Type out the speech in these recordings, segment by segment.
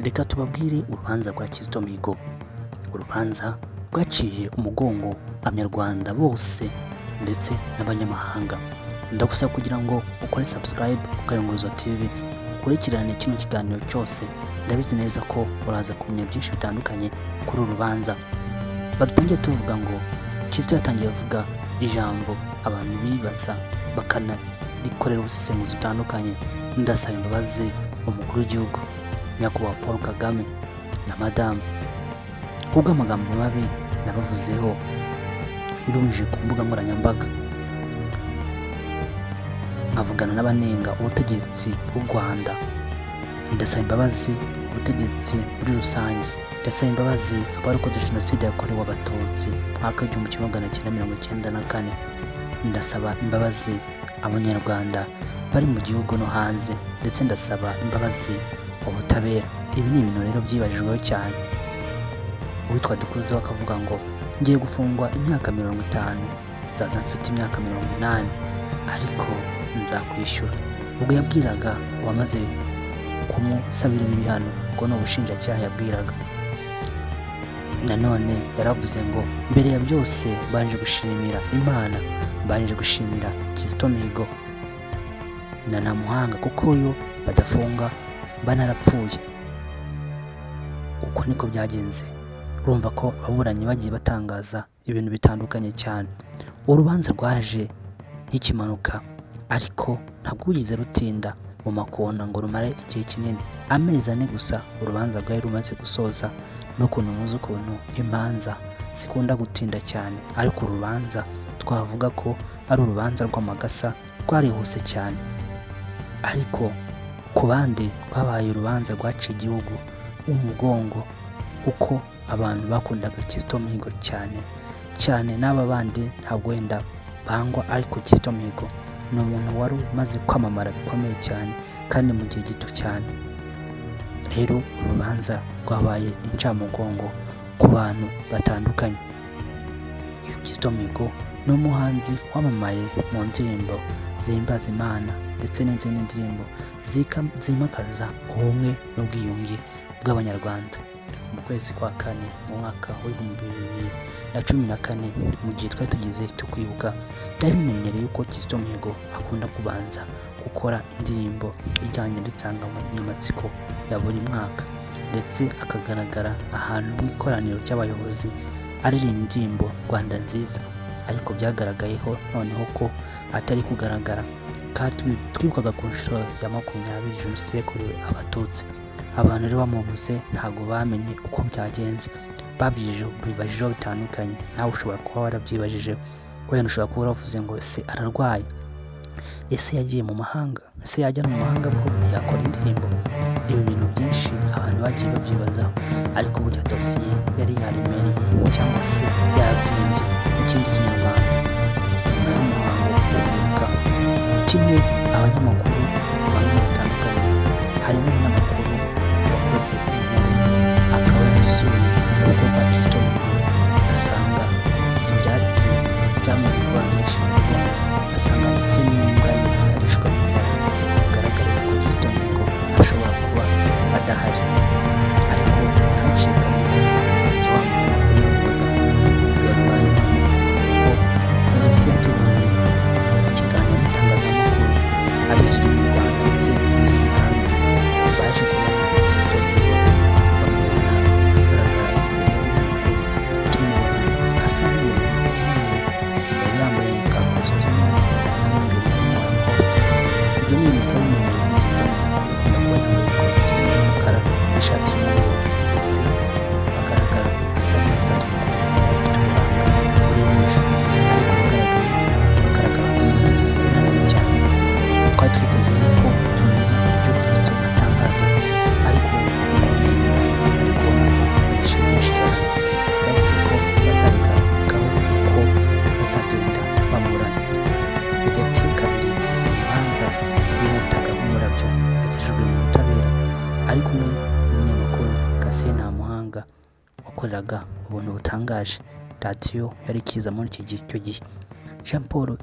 Reka tubabwire urubanza rwa Kizito Mihigo. Urubanza rwaciye umugongo abanyarwanda bose ndetse n'abanyamahanga. Ndagusaba kugira ngo ukore subscribe ku Kayunguruzo TV, ukurikirane kino kiganiro cyose. Ndabizi neza ko uraza kumenya byinshi bitandukanye kuri uru rubanza. Badutangiye tuvuga ngo Kizito yatangiye avuga ijambo abantu bibaza bakanarikorera ubusesenguzi butandukanye. Ndasaba imbabazi umukuru w'igihugu Nyakubahwa Paul Kagame na Madamu kubwo amagambo mabi nabavuzeho ndumije ku mbuga nkoranyambaga, nkavugana n'abanenga ubutegetsi bw'u Rwanda. Ndasaba imbabazi ubutegetsi muri rusange, ndasaba imbabazi abarokotse jenoside yakorewe abatutsi mwaka w'igihumbi kimwe magana cyenda mirongo icyenda na kane. Ndasaba imbabazi abanyarwanda bari mu gihugu no hanze, ndetse ndasaba imbabazi ubutabera. Ibi ni ibintu rero byibajijweho cyane. Uwitwa Dukuze akavuga ngo ngiye gufungwa imyaka 50, nzaza mfite imyaka 80 ariko nzakwishyura. Ubwo yabwiraga wamaze kumusabira ibihano, ngo no bushinjacyaha yabwiraga. Nanone yaravuze ngo mbere ya byose banje gushimira Imana, banje gushimira Kizito Mihigo na Ntamuhanga kuko yo badafunga banarapfuye. Uko niko byagenze. Urumva ko ababuranyi bagiye batangaza ibintu bitandukanye cyane. Urubanza rwaje nk'ikimanuka, ariko ntabwo ugize rutinda mu makona ngo rumare igihe kinini. Amezi 4 gusa urubanza rwari rumaze gusoza. N'ukuntu muzi ukuntu imanza zikunda gutinda cyane, ariko urubanza twavuga ko ari urubanza rw'amagasa rwarihuse cyane. Ariko ku bandi rwabaye urubanza rwaciye igihugu umugongo, uko abantu bakundaga Kizito Mihigo cyane n'aba bandi ntabwo wenda bangwa, ariko Kizito Mihigo ni umuntu wari umaze kwamamara bikomeye cyane kandi mu gihe gito cyane. Rero urubanza rwabaye incamugongo ku bantu batandukanye. Kizito Mihigo ni umuhanzi wamamaye mu ndirimbo zihimbaza Imana ndetse n'izindi ndirimbo zimakaza ubumwe n'ubwiyunge bw'abanyarwanda. Mu kwezi kwa kane mu mwaka w'2014, mu gihe twari tugize tukwibuka, byari bimenyereye ko Kizito Mihigo akunda kubanza gukora indirimbo ijyanye n'insanganyamatsiko ya buri mwaka, ndetse akagaragara ahantu mu ikoraniro ry'abayobozi aririmba indirimbo Rwanda nziza. Ariko byagaragayeho noneho ko atari kugaragara, kandi twibukaga ku nshuro ya 20 jenoside yakorewe abatutsi. Abantu rero bamubuze ntabwo bamenye uko byagenze, bibajijeho bitandukanye. Nawe ushobora kuba warabyibajije, wenda ushobora kuba waravuze ngo ese ararwaye, ese yagiye mu mahanga, ese yajya mu mahanga bwo yakora indirimbo. Ibi bintu byinshi abantu bagiye babyibazaho, ariko burya dosiye yari yaremereye cyangwa se yarabyimbye mu kindi kinyarwanda. Nyuma y'umuhango wo kwibuka, kimwe abanyamakuru bamwe batandukanye, harimo n'amakuru wakoze inkuru, akaba yarasuye urugo rwa Kizito Mihigo, asanga ibyatsi byamaze kubangisha urugo, asanga ndetse n'imbwa ye yarishwe n'inzara. Bigaragara ko Kizito Mihigo ashobora kuba adahari, ariko yacikanye polisi yateguye ikiganiro n'itangazamakuru abiri mu Rwanda ndetse n'iri hanze. Baje kubona Kizito Mihigo bamubona agaragara tumubona asa n'umuntu yambaye ka kositimu n'ingofero y'umuhondo. Ibyo ni ibintu bitaboneye mu Kizito Mihigo, akunda kuba yambaye kositimu y'umukara n'ishati y'umweru, ndetse agaragara asa neza afite uburanga buhebuje, ariko bagaragara ko umuntu cyane. Twari twiteze ko tumenya ibyo Kizito atangaza, ariko bishimisha cyane. Yavuze ko bazabigarukaho ko bazagenda bamurana. Bigateye kabiri urubanza rwihutaga nk'umurabyo bagejejwe mu butabera, ariko n'umunyamakuru Kasien Ntamuhanga wakoreraga ubuntu butangaje radiyo yari kiza muri icyo gihe, Jean Paul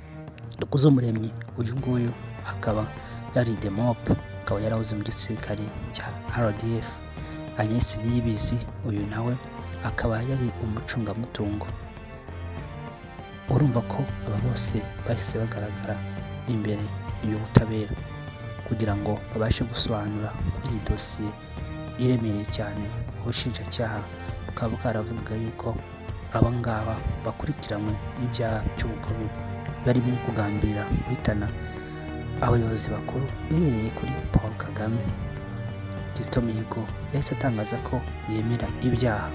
Dukuzumuremyi. Uyu nguyu akaba yari Demob, akaba yarahoze mu gisirikare cya RDF. Agnes Niyibizi, uyu nawe akaba yari umucungamutungo. Urumva ko aba bose bahise bagaragara imbere y'ubutabera kugira ngo babashe gusobanura kuri iyi dosiye iremereye cyane. Ubushinjacyaha bukaba bwaravuga yuko aba ngaba bakurikiranywe ibyaha by'ubugome barimo kugambirira guhitana abayobozi bakuru bihereye kuri Paul Kagame. Kizito Mihigo yahise atangaza ko yemera ibyaha.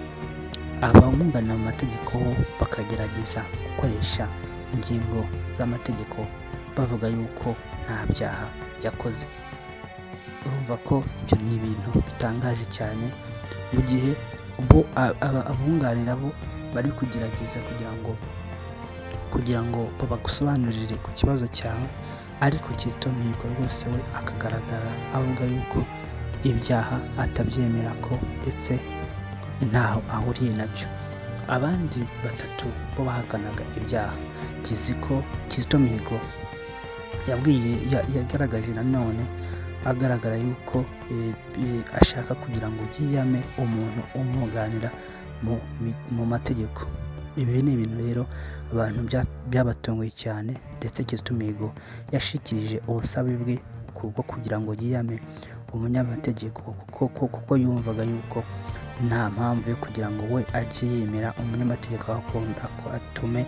Abamwunganira mu mategeko bakagerageza gukoresha ingingo z'amategeko bavuga yuko nta byaha yakoze. Urumva ko ibyo ni ibintu bitangaje cyane, mu gihe bo abunganira bo bari kugerageza kugira ngo babagusobanurire ku kibazo cyawe, ariko Kizito Mihigo rwose we akagaragara avuga yuko ibyaha atabyemera ko ndetse ntaho ahuriye nabyo. Abandi batatu bo bahakanaga ibyaha. Kizito Mihigo yagaragaje nanone agaragara yuko ashaka kugira ngo yiyame umuntu umwunganira mu mategeko. Ibi ni ibintu rero abantu byabatunguye cyane, ndetse Kizito Mihigo yashikirije ubusabe bwe bwo kugira ngo yiyame umunyamategeko kuko yumvaga yuko nta mpamvu yo kugira ngo we ajye yemera umunyamategeko akunda ko atume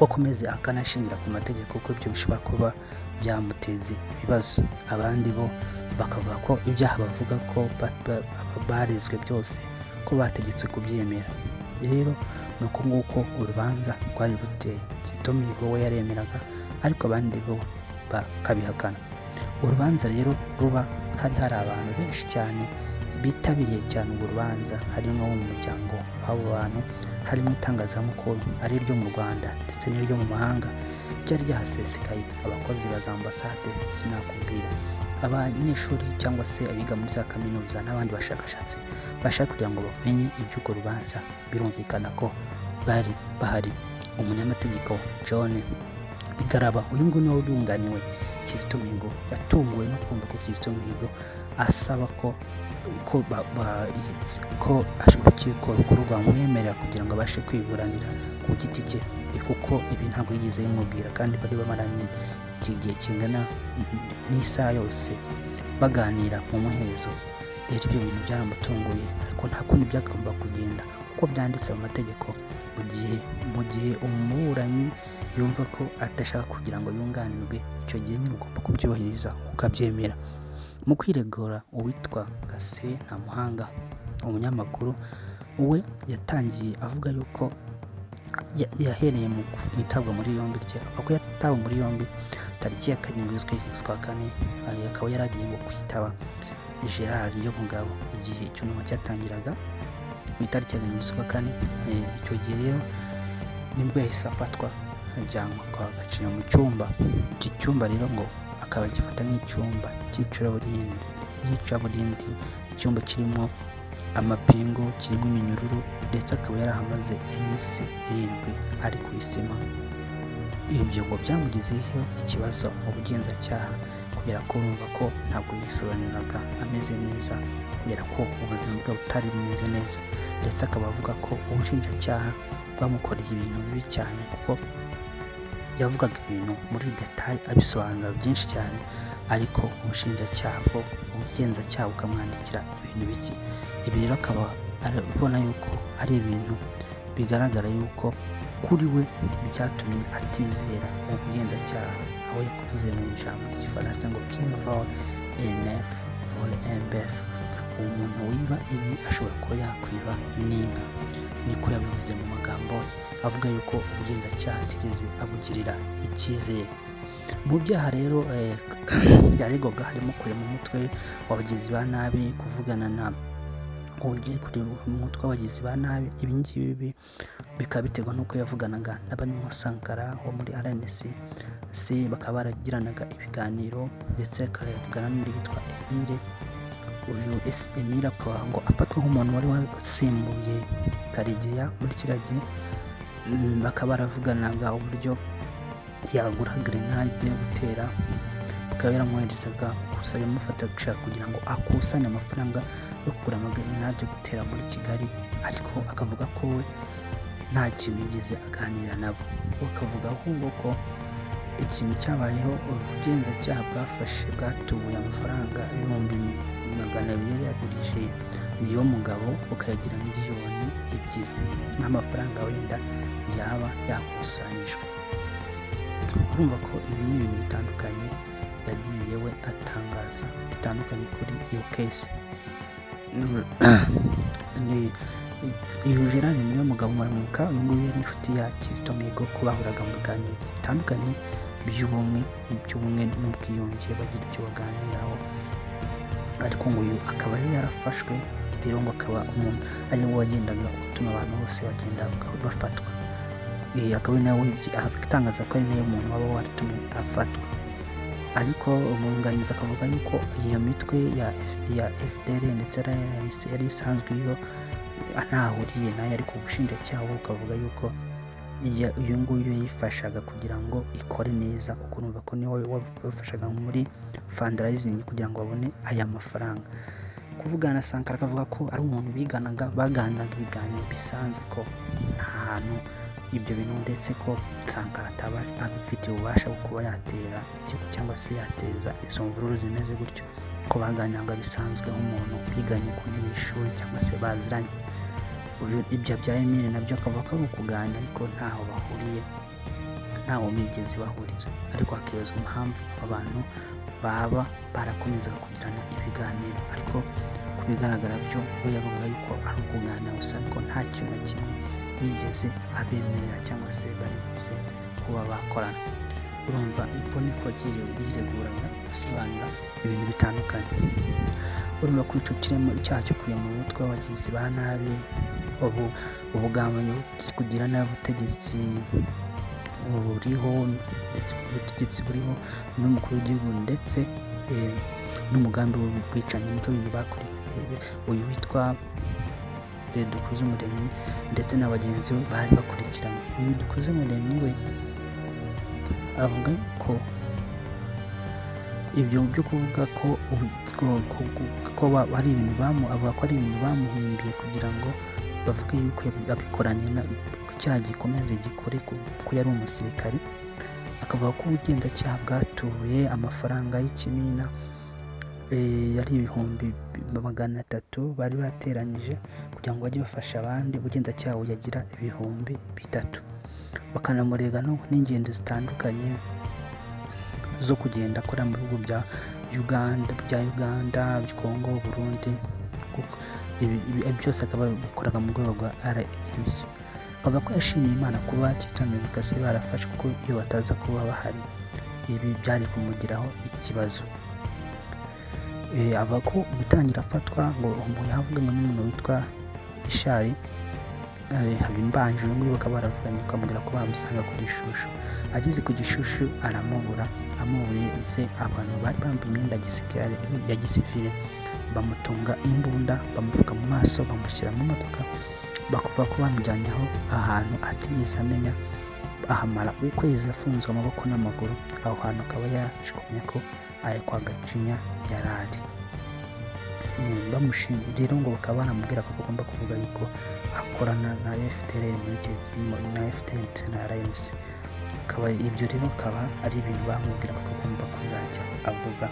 akomeze akanashingira ku mategeko, kuko ibyo bishobora kuba byamuteza ibibazo. Abandi bo bakavuga ko ibyaha bavuga ko barezwe byose ko bategetse kubyemera. Rero ni uko nguko urubanza rwari ruteye. Kizito Mihigo we yaremeraga, ariko abandi bo bakabihakana. Urubanza rero ruba hari abantu benshi cyane bitabiriye cyane urwo rubanza, harimo mu muryango w'abo bantu, harimo itangazamakuru ari ryo mu Rwanda ndetse n'iryo mu mahanga ryari ryahasesekaye, abakozi ba za ambasade sinakubwira, abanyeshuri cyangwa se abiga muri za kaminuza n'abandi bashakashatsi bashaka kugira ngo bamenye iby'urwo rubanza. Birumvikana ko bari bahari. Umunyamategeko John Bigaraba, uyu nguyu niwe wunganiwe Kizito Mihigo, yatunguwe no kumva ko Kizito Mihigo asaba ko urukiko rukuru rwamwemerera kugira ngo abashe kwiburanira ku giti cye, kuko ibi ntabwo yigeze bimubwira, kandi bari bamaranye iki gihe kingana n'isaha yose baganira mu muhezo. Rero ibyo bintu byaramutunguye, ariko nta kundi byagomba kugenda kuko byanditse mu mategeko. Mu gihe umuburanyi yumva ko adashaka kugira ngo yunganirwe, icyo gihe nyine ugomba kubyubahiriza ukabyemera. Mu kwiregura, uwitwa Gase Ntamuhanga, umunyamakuru, we yatangiye avuga yuko yahereye mu itabwa muri yombi rye, aho yatawe muri yombi tariki ya 7 z'ukwa kane, akaba yaragiye ngo kwitaba Gerard Yomugabo igihe icyunamo cyatangiraga ku itariki ya 7 z'ukwa kane. Icyo gihe rero nibwo yahise afatwa ajyanwa kwa Gacinya mu cyumba. Iki cyumba rero ngo akaba gifata nk'icyumba cy'icuraburindi, icyumba kirimo amapingu, kirimo iminyururu, ndetse akaba yarahamaze iminsi 7 ari ku isima. Ibyo ngo byamugizeho ikibazo mu bugenzacyaha, kubera ko urumva ko ntabwo yisobanuraga ameze neza, kubera ko ubuzima bwe butari bumeze neza, ndetse akaba avuga ko ubushinjacyaha bwamukoreye ibintu bibi cyane, kuko yavugaga ibintu muri detail abisobanura byinshi cyane, ariko ubushinjacyaha ubugenzacyaha bukamwandikira ibintu bike. Ibi rero akaba arabona yuko ari ibintu bigaragara yuko kuri we byatumye atizera ubugenzacyaha, aho yakuvuze mu ijambo ry'igifaransa ngo King vol NF vol MBF, umuntu wiba igi ashobora kuba yakwiba n'inka. Niko yabivuze mu magambo avuga yuko ubugenzacyaha atigeze abugirira icyizere. Mu byaha rero yaregwaga harimo kurema umutwe w'abagizi ba nabi, kuvugana na umutwe w'abagizi ba nabi. Ibi ngibi bikaba biterwa n'uko yavuganaga n'abarimo Sankara wo muri RNC, bakaba baragiranaga ibiganiro, ndetse akavugana n'undi witwa Emile. Uyu Emile akaba ngo afatwa nk'umuntu wari wasimbuye Karegeya muri kiriya gihe. Bakaba baravuganaga uburyo yagura grenade yo gutera, bakaba yaramwoherezaga gusa yamufata gushaka kugira ngo akusanye amafaranga yo kugura amagrenade yo gutera muri Kigali, ariko akavuga ko we nta kintu yigeze aganira nabo. Bakavuga ahubwo ko ikintu cyabayeho, ubugenzacyaha bwatubuye amafaranga ibihumbi 200 yari yagurije niyo mugabo, bukayagira miliyoni 2 nk'amafaranga wenda yaba yakusanyijwe. Urumva ko ibi ni ibintu bitandukanye yagiye we atangaza bitandukanye kuri iyo case. Uyu Gerard niyo mugabo muramuka, uyu nguyu yari inshuti ya Kizito Mihigo, ko bahuraga mu biganiro bitandukanye by'ubumwe n'ubwiyunge, bagira ibyo baganiraho. Ariko ngo uyu akaba yarafashwe rero, ngo akaba umuntu ari we wagendaga utuma abantu bose bagenda bafatwa. Akaba ari nawe atangaza ko ari nayo muntu waba waratumye afatwa. Ariko umwunganizi akavuga yuko iyo mitwe ya FDL ndetse yari isanzwe iyo ntahuriye nayo, ariko ubushinjacyaha bukavuga yuko uyu nguyu yifashaga kugira ngo ikore neza, kuko urumva ko niwe wabafashaga muri fundraising kugira ngo babone aya mafaranga. Kuvugana na Sankara akavuga ko ari umuntu baganiraga ibiganiro bisanzwe, ko nta hantu ibyo bintu, ndetse ko Sankara ataba afite ububasha bwo kuba yatera igihugu cyangwa se yateza izo mvururu zimeze gutyo, ko baganiraga bisanzwe nk'umuntu biganye ku ntebe y'ishuri cyangwa se baziranye. Ibyo bya Emile nabyo akavuga ko ari ukuganira, ariko ntaho bahuriye, ntaho bigeze bahurira. Ariko hakibazwa impamvu abantu baba barakomezaga kugirana ibiganiro, ariko ku bigaragara byo we yavugaga yuko ari ukuganira gusa, ariko nta kintu na kimwe yigeze abemerera cyangwa se bari buze kuba bakorana. Urumva ibwo niko yiregura asobanura ibintu bitandukanye. Urumva ko icyo kirimo icyaha cyo kuya mu mutwe w'abagizi ba nabi, ubugambanyi, kugira nabi ubutegetsi buriho n'umukuru w'igihugu, ndetse n'umugambi w'ubwicanyi, nicyo bintu bakuriye uyu witwa Dukuzumuremyi ndetse na bagenzi be bari bakurikiranye. Uyu Dukuzumuremyi we avuga ko ibyo byo kuvuga ko ari ibintu bamuhimbiye kugira ngo bavuge yuko yabikoranye icyaha gikomeze gikore, ko yari umusirikare. Akavuga ko ubugenzacyaha bwatuye amafaranga y'ikimina yari ibihumbi 300 bari bateranyije kugira ngo bajye bafasha abandi. Ubugenzacyaha buyagira ibihumbi 3, bakanamurega n'ingendo zitandukanye zo kugenda akora mu bihugu bya Uganda, Congo, Burundi. Ibi byose akaba bikoraga mu rwego rwa RNC. Akavuga ko yashimiye Imana kuba Kizito Mihigo barafashe, kuko iyo bataza kuba bahari ibi byari kumugiraho ikibazo. Avuga ko gutangira afatwa ngo umuntu yavuga ngo n'umuntu witwa Ishari Habimbanje, uyu nguyu bakaba baravuganye, bakamubwira ko bamusanga ku Gishushu. Ageze ku Gishushu aramubura, amubuye se abantu bari bambaye imyenda ya gisivile bamutunga imbunda, bamupfuka mu maso, bamushyira mu modoka, bakuvuga ko bamujyanye ahantu atigeze amenya. Ahamara ukwezi afunzwe amaboko n'amaguru. Aho hantu akaba yaje kumenya ko ari kwa Gacinya yarari. Bamushinja rero ngo bakaba baramubwira ko agomba kuvuga yuko akorana na FDL na FDL ndetse na RNC. Ibyo rero akaba ari ibintu bamubwira ko agomba kuzajya avuga,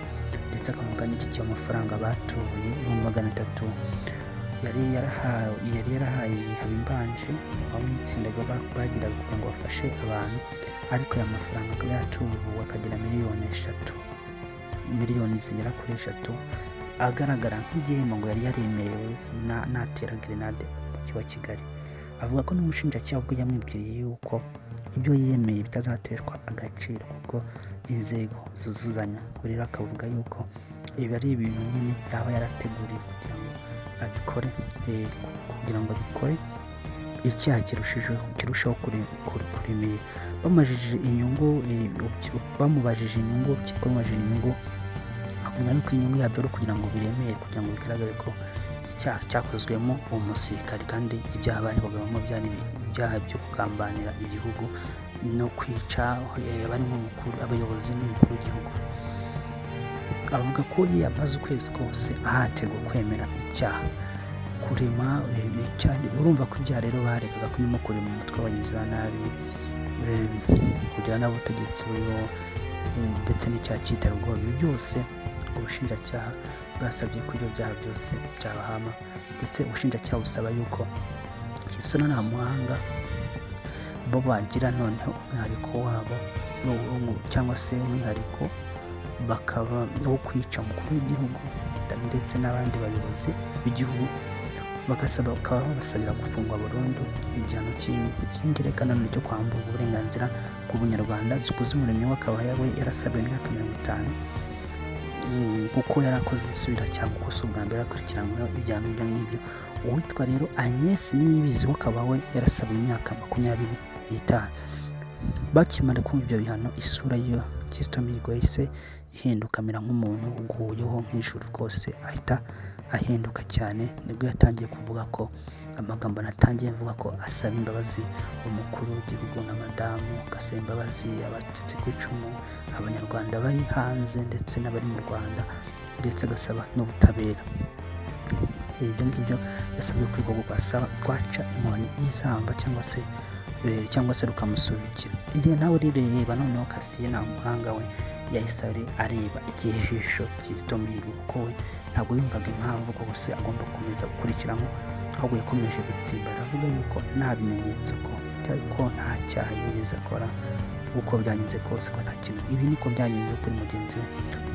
ndetse akavuga n'iki cy'amafaranga batuye 300 yari yarahaye Habimbanje aho itsinda bagiraga kugira ngo bafashe abantu. Ariko aya mafaranga akaba yatuwe akagira miliyoni zigera kuri 3, agaragara nk'igihembo ngo yari yaremerewe natera grenade mu mujyi wa Kigali. Avuga ko n'umushinjacyaha ubwo yamwibwiriye yuko ibyo yemeye bitazateshwa agaciro, kuko inzego zuzuzanya. Rero akavuga yuko ibi ari ibintu nyine yaba yarateguriye kugira ngo abikore icyaha kirushaho kuremera. Bamubajije inyungu, avuga yuko inyungu yabyo ari kugira ngo biremere, kugira ngo bigaragare ko icyaha cyakozwemo umusirikare, kandi ibyaha bari bagabamo byari ibyaha byo kugambanira igihugu no kwica abayobozi n'umukuru w'igihugu. avuga ko yamaze ukwezi kose ahatirwa kwemera icyaha, kurema cyane. Urumva ko ibyaha rero baregaga ko irimo kurema umutwe w'abagizi ba nabi, kugira n'ubutegetsi buriho, ndetse n'icyaha cy'iterabwoba. Ibi byose ubushinjacyaha bwasabye ko ibyo byaha byose byabahama, ndetse ubushinjacyaha busaba yuko Kizito na Ntamuhanga bo bagira noneho umwihariko wabo, cyangwa se umwihariko bakaba wo kwica umukuru w'igihugu ndetse n'abandi bayobozi b'igihugu, bakaba babasabira gufungwa burundu igihano cy'ingerekano cyo kwamburwa uburenganzira bw'ubunyarwanda. Dukuzumuremyi we akaba yarasabwe imyaka 50 kuko yarakoze isubiracyaha, kuko si ubwa mbere akurikiranyweho ibyaha nk'ibyo. Uwitwa rero Agnes Niyibizi we akaba we yarasabwe imyaka 25. Bakimara kumva ibyo bihano, isura yo Kizito Mihigo yahise ihinduka, amera nk'umuntu uguyeho nk'ijuru rwose, ahita ahinduka cyane. Nibwo yatangiye kuvuga ko amagambo natangiye mvuga ko asaba imbabazi umukuru w'igihugu na madamu, agasaba imbabazi abatutsi ku icumu, abanyarwanda bari hanze ndetse n'abari mu Rwanda, ndetse agasaba n'ubutabera. Ibyo ngibyo yasabye kwigwa kwaca inkoni y'izamba cyangwa se rukamusubikira. Iriya nawe rireba noneho Cassien Ntamuhanga we yahise areba ikijisho Kizito Mihigo, kuko we ntabwo yumvaga impamvu ko gusa agomba gukomeza gukurikiramo, ahubwo yakomeje gutsimba, aravuga yuko nta bimenyetso ko nta cyaha yigeze akora, uko byagenze kose ko nta kintu. Ibi niko byagenze kuri mugenzi we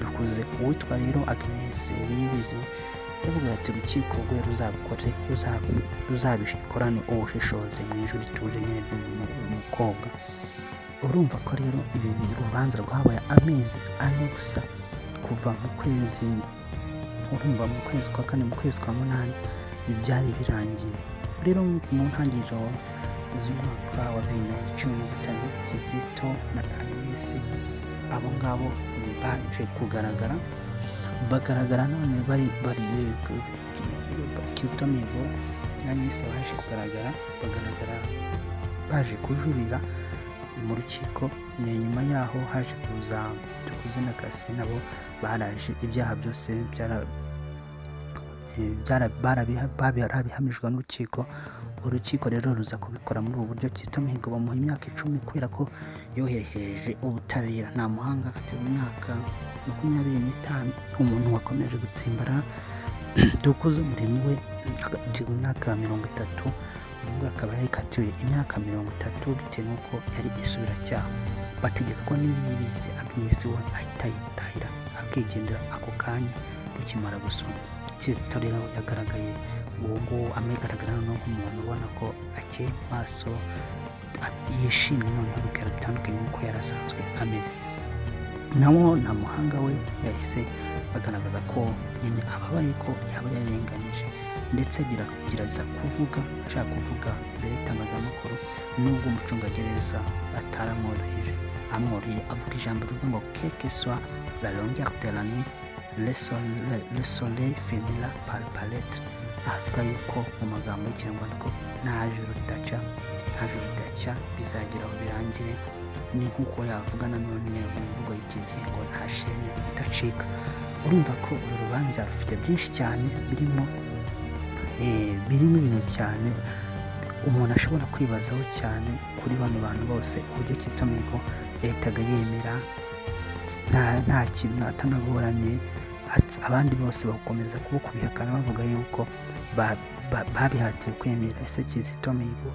Dukuze. Uwitwa rero Agnes Niyibizi yavuga ati urukiko rwe ruzabikorane ubushishozi mu ijwi rituje nyine ry'umukobwa. Urumva ko rero ibi rubanza rwabaye amezi 4 gusa, kuva mu kwezi, urumva mu kwezi kwa 4, mu kwezi kwa 8 byari birangiye. Rero mu ntangiriro z'umwaka wa 2015 Kizito na Agnes abo ngabo baje bagaragara none bari Kizito Mihigo na Agnes baje bagaragara baje kujurira mu rukiko. Nyuma yaho haje kuza Dukuze na Cassien, nabo baraje ibyaha byose barabihamijwe n'urukiko. Urukiko rero ruza kubikora muri ubu buryo. Kizito Mihigo bamuha imyaka 10 kubera ko yohereje ubutabera. Ntamuhanga akatirwa imyaka 25. Umuntu wakomeje gutsimbara Dukuzumuremyi we akatirwa imyaka 30. Ubwo akaba yari katiwe imyaka 30 bitewe n'uko yari isubiracyaha. Bategeka ko Niyibizi Agnes we ahita yitahira akigendera ako kanya rukimara gusoma. Kizito rero yagaragaye uwo amegaragara nk'umuntu ubona ko akeye maso, yishimye noneho bikaba bitandukanye n'uko yari asanzwe ameze. Nawo Ntamuhanga we yahise agaragaza ko nyine ababaye ko yaba yarenganije, ndetse agerageza ashaka kuvuga mbere y'itangazamakuru, nubwo umucungagereza ataramworoheye, avuga ijambo rivuga ngo quelque soit la longueur de la nuit, le soleil finira par paraître. Avuga yuko mu magambo y'Ikinyarwanda ko nta joro ridaca bizagira aho birangire. Ni nk'uko yavuga nanone mu mvugo y'iki gihe ngo nta shene idacika. Urumva ko uru rubanza rufite byinshi cyane birimo ibintu cyane umuntu ashobora kwibazaho cyane kuri bano bantu bose, uburyo Kizito Mihigo yahitaga yemera nta kintu atanaburanye, abandi bose bakomeza kubihakana bavuga yuko babihatiye kwemera. Ese Kizito Mihigo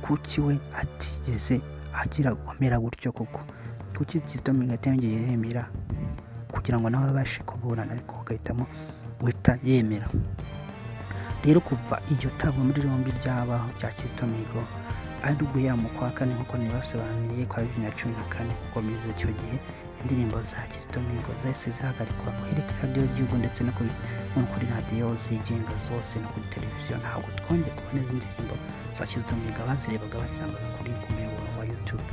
kuki we atigeze agira amera gutyo? Kuki Kizito Mihigo atongeye yemera kugira ngo nawe abashe kuburana, ariko agahitamo guhita yemera? Rero kuva iryo tabwa muri yombi ryabaho rya Kizito Mihigo ari guhera mu kwa 4 nk'uko nibasobanuriye kwa 2014, gukomeza icyo gihe indirimbo za Kizito Mihigo zahise zihagarikwa kuri radiyo y'igihugu ndetse no kuri radiyo zigenga zose no kuri televiziyo. Ntabwo twongeye kubona indirimbo za Kizito Mihigo, abazirebaga bazisangaga kuri muyoboro wa YouTube.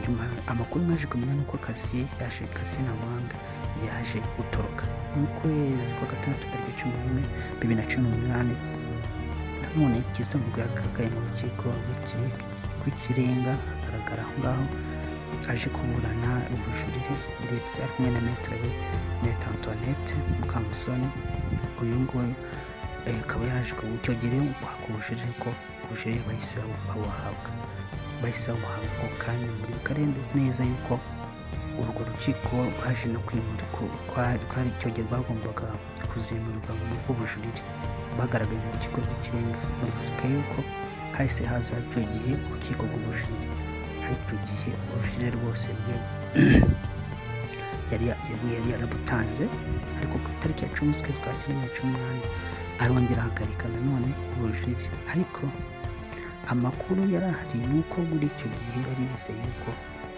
Nyuma amakuru maje kumenya nuko Cassien Ntamuhanga yaje gutoroka mu kwezi kwa 6 tariki 11, 2018. Nanone Kizito Mihigo yagaragaye mu rukiko rw'ikirenga, agaragara aho ngaho aje kuburana ubujurire ndetse ari kumwe na Maître Antoinette Mukamusoni. Uyu nguyu akaba yaraje icyo gihe kwaka ubujurire ko ubujurire bahise babuhabwa ako kanya muri Bukarende neza yuko urwo rukiko rwaje no kwimura kwari icyo gihe rwagombaga kuzimurirwa mu bw'ubujurire. Bagaragaye mu rukiko rw'ikirenga muri Afurika yuko hahise haza icyo gihe urukiko rw'ubujurire, ariko icyo gihe ubujurire rwose yari yarabutanze, ariko ku itariki ya 10 z'ukwezi kwa 2018 arongera ahagarika nanone ubujurire. Ariko amakuru yari ahari nuko muri icyo gihe yari yizeye yuko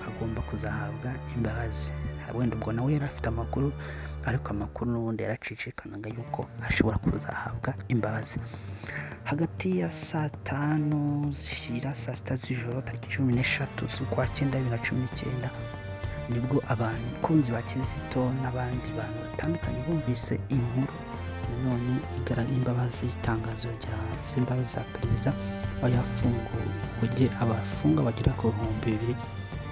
agomba kuzahabwa imbabazi. Wenda ubwo nawe yari afite amakuru, ariko amakuru n'ubundi yaracicikanaga yuko ashobora kuzahabwa imbabazi. Hagati ya saa 5 zishyira saa 6 z'ijoro tariki 13 z'ukwa 9 2019 nibwo abakunzi ba Kizito n'abandi bantu batandukanye bumvise inkuru none imbabazi, itangazo ry'imbabazi za perezida aho yafunguye abafunga bagera ku 2,000.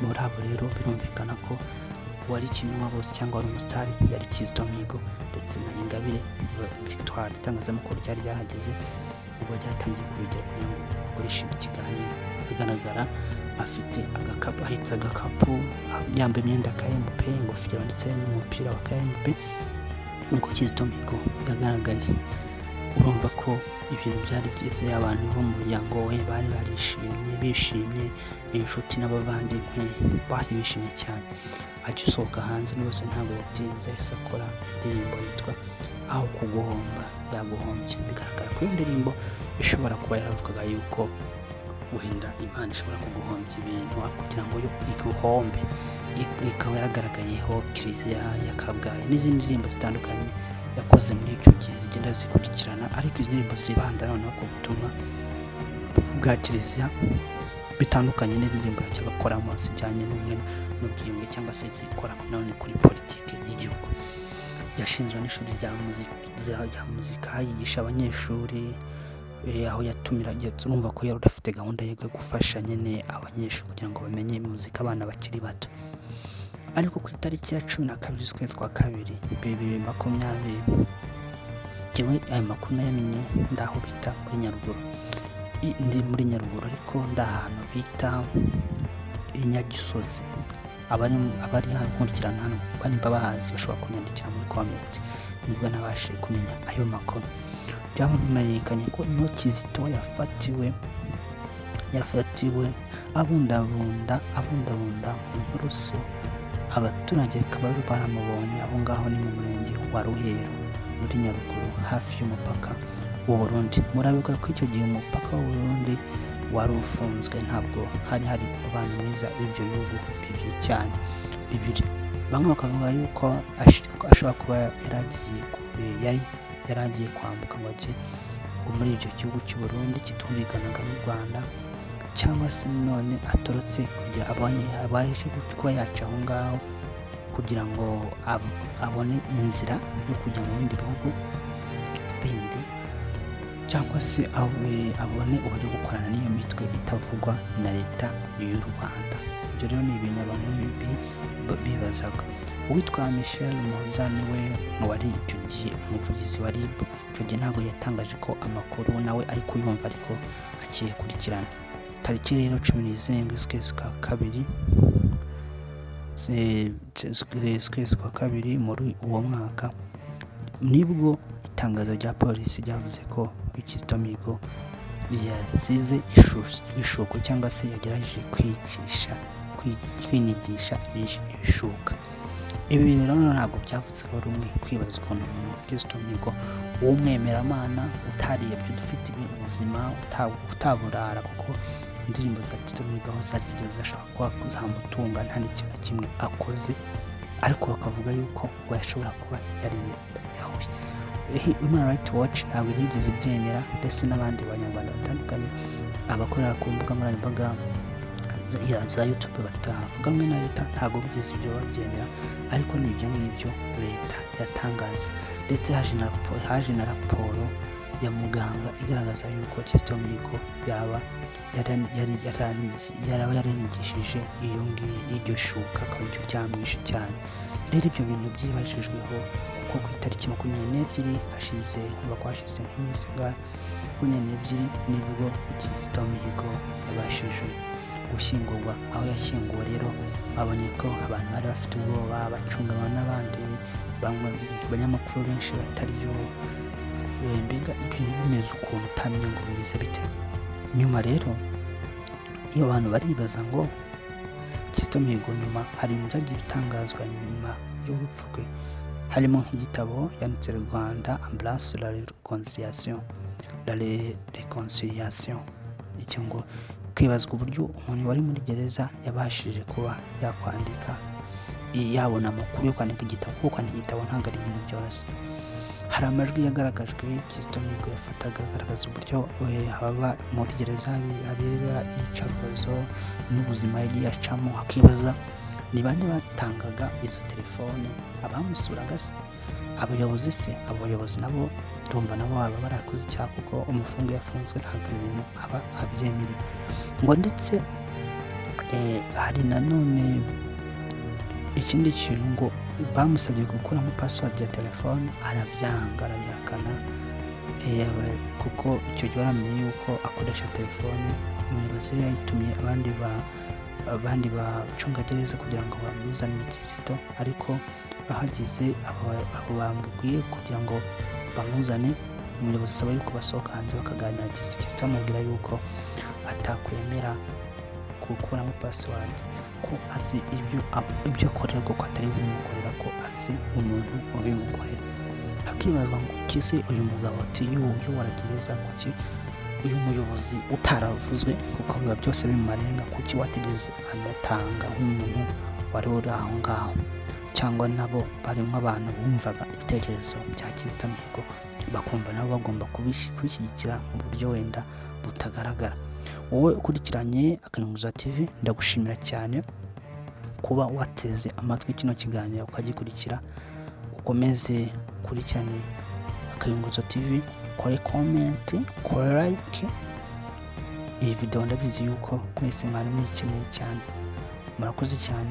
Muri abo rero birumvikana ko wari Kiminwa bose cyangwa wari umusitari yari Kizito Mihigo ndetse na Ingabire Victoire. Itangazamakuru ryari ryahageze ubwo ryatangiye kubigera kugira ngo akoreshe ikiganiro. Agaragara afite agakapu, ahitse agakapu, yambaye imyenda ya KMP, ingofero ndetse n'umupira wa KMP. Niko Kizito Mihigo yagaragaye. Urumva ko ibintu byari byiza, abantu bo mu muryango we bari bishimye, inshuti n'abavandimwe bari bishimye cyane. Agisohoka hanze rwose ntabwo yatinze, yahise akora indirimbo yitwa Aho Kuguhomba Yaguhombye. Bigaragara ko iyo ndirimbo ishobora kuba yaravugaga yuko wenda Imana ishobora kuguhombya ibintu kugira ngo yo iguhombe. Ikaba yaragaragayeho Kiliziya ya Kabgayi n'izindi ndirimbo zitandukanye yakoze muri icyo gihe zigenda zikurikirana, ariko izi ndirimbo zibanda noneho ku butumwa bwa Kiliziya bitandukanye n'indirimbo yajyaga akoramo zijyanye n'ubumwe n'ubwiyunge cyangwa se zikora none kuri politiki y'igihugu. Yashinzwe n'ishuri rya muzika yigisha abanyeshuri, aho yatumiraga. Urumva ko yari afite gahunda yo gufasha nyine abanyeshuri kugira ngo bamenye muzika abana bakiri bato. Ariko ku itariki ya 12 z'ukwezi kwa 2 2020 yewe aya makuru nayamenye ndaho bita muri Nyaruguru. Ndi muri Nyaruguru ariko ndahantu bita Inyagisozi. Abari hano kurikirana hano bari babahazi bashobora kunyandikira muri comment nibwo nabashije kumenya ayo makuru. Byamenyekanye ko Kizito yafatiwe abundabunda mu Buruso. Abaturage bakaba baramubonye aho ngaho ni mu murenge wa Ruhero muri Nyaruguru hafi y'umupaka w'u Burundi. Murabibuka ko icyo gihe umupaka w'u Burundi wari ufunzwe, ntabwo hari abantu mwiza w'ibyo bihugu bibiri cyane bibiri. Bamwe bakavuga yuko ashobora kuba yaragiye kwambuka ngo ajye muri icyo gihugu cy'u Burundi kitumvikanaga n'u Rwanda, cyangwa se none atorotse kugira abaje kuba yaca aho ngaho kugira ngo abone inzira yo kujya mu bindi bihugu bindi, cyangwa se abone uburyo gukorana n'iyo mitwe itavugwa na leta y'u Rwanda. Ibyo rero ni ibintu abantu bibazaga. Uwitwa Michel Muhoza niwe wari icyo gihe umuvugizi wa RIB. Icyo gihe ntabwo yatangaje ko amakuru nawe ari kuyumva, ariko agiye kurikirana. Tariki rero 17 z'ukwezi kwa 2 muri uwo mwaka nibwo itangazo rya polisi ryavuze ko Kizito Mihigo yazize ishuko cyangwa se yagerageje kwinigisha ishuka. Ibi rero ntabwo byavuze ko rumwe kwibaza ukuntu Kizito Mihigo w'umwemeramana utariyebye ufite ubuzima utaburara, kuko indirimbo za Kizito Mihigo zari zashaka kuzamutunga nta n'ikintu kimwe akoze, ariko bakavuga yuko yashobora kuba yari yahuye. Human Rights Watch ntabwo yigeze byemera, ndetse n'abandi banyarwanda batandukanye abakorera ku mbuga nkoranyambaga za YouTube batavuga na leta ntabwo bigeze ibyo babyemera, ariko ni ibyo ngibyo leta yatangaza. Ndetse haje na raporo ya muganga igaragaza yuko Kizito Mihigo yaba yaranigishije iryo shuka akaba aricyo ryamwishe cyane. Rero ibyo bintu byibajijweho ko ku itariki 22 hashize nk'iminsi 22 nibwo Kizito Mihigo yabashije gushyingurwa. Aho yashyinguwe rero babonye ko abantu bari bafite ubwoba, bacunganwa n'abandi banyamakuru benshi batariyo, mbega ibintu bimeze ukuntu utamenya ngo bimeze bite. Nyuma rero iyo abantu baribaza ngo Kizito Mihigo nyuma hari ibintu byagiye bitangazwa nyuma y'urupfu rwe, harimo nk'igitabo yanditse Rwanda Embrasse la Réconciliation. Icyo ngo kwibazwa uburyo umuntu wari muri gereza yabashije kuba yakwandika yabona amakuru yo kwandika igitabo, kuko kwandika igitabo ntabwo ari ibintu byoroshye. Hari amajwi yagaragajwe Kizito Mihigo yafataga agaragaza uburyo haba muri gereza habera iyicarubozo n'ubuzima yagiye acamo, hakibaza ni bande batangaga izo telefone, abamusuraga se, abayobozi se. Abayobozi nabo ndumva nabo baba barakoze icyaha, kuko umufungo yafunzwe ntabwo ibintu aba abyemerewe. Ngo ndetse hari nanone ikindi kintu ngo bamusabye gukuramo password ya telefone, arabyanga, arabihakana, kuko icyo gihe baramenye yuko akoresha telefone. Umuyobozi yari yayitumye abandi bacungagereza kugira ngo bamuzanire Kizito, ariko bahageze abo bambwiye kugira ngo bamuzane, umuyobozi asaba yuko basohoka hanze bakaganira. Kizito amubwira yuko atakwemera gukuramo password, ko azi ibyo akorera, ko atari bimukorera, ko azi umuntu ubimukorera. Hakibazwa ngo kise uyu mugabo ati y'uburyo waragereza, kuki uyu muyobozi utaravuzwe, kuko biba byose bimumarenga, kuki wategeze anatanga nk'umuntu wari uri aho ngaho, cyangwa nabo barimo abantu bumvaga ibitekerezo bya Kizito Mihigo bakumva nabo bagomba kubishyigikira mu buryo wenda butagaragara. Wowe ukurikiranye Akanyunguza TV, ndagushimira cyane kuba wateze amatwi kino kiganiro ukagikurikira. Ukomeze ukurikirane Akanyunguza TV, kore comment, kore like. Iyi video ndabizi yuko mwese mwari muyikeneye cyane. Murakoze cyane.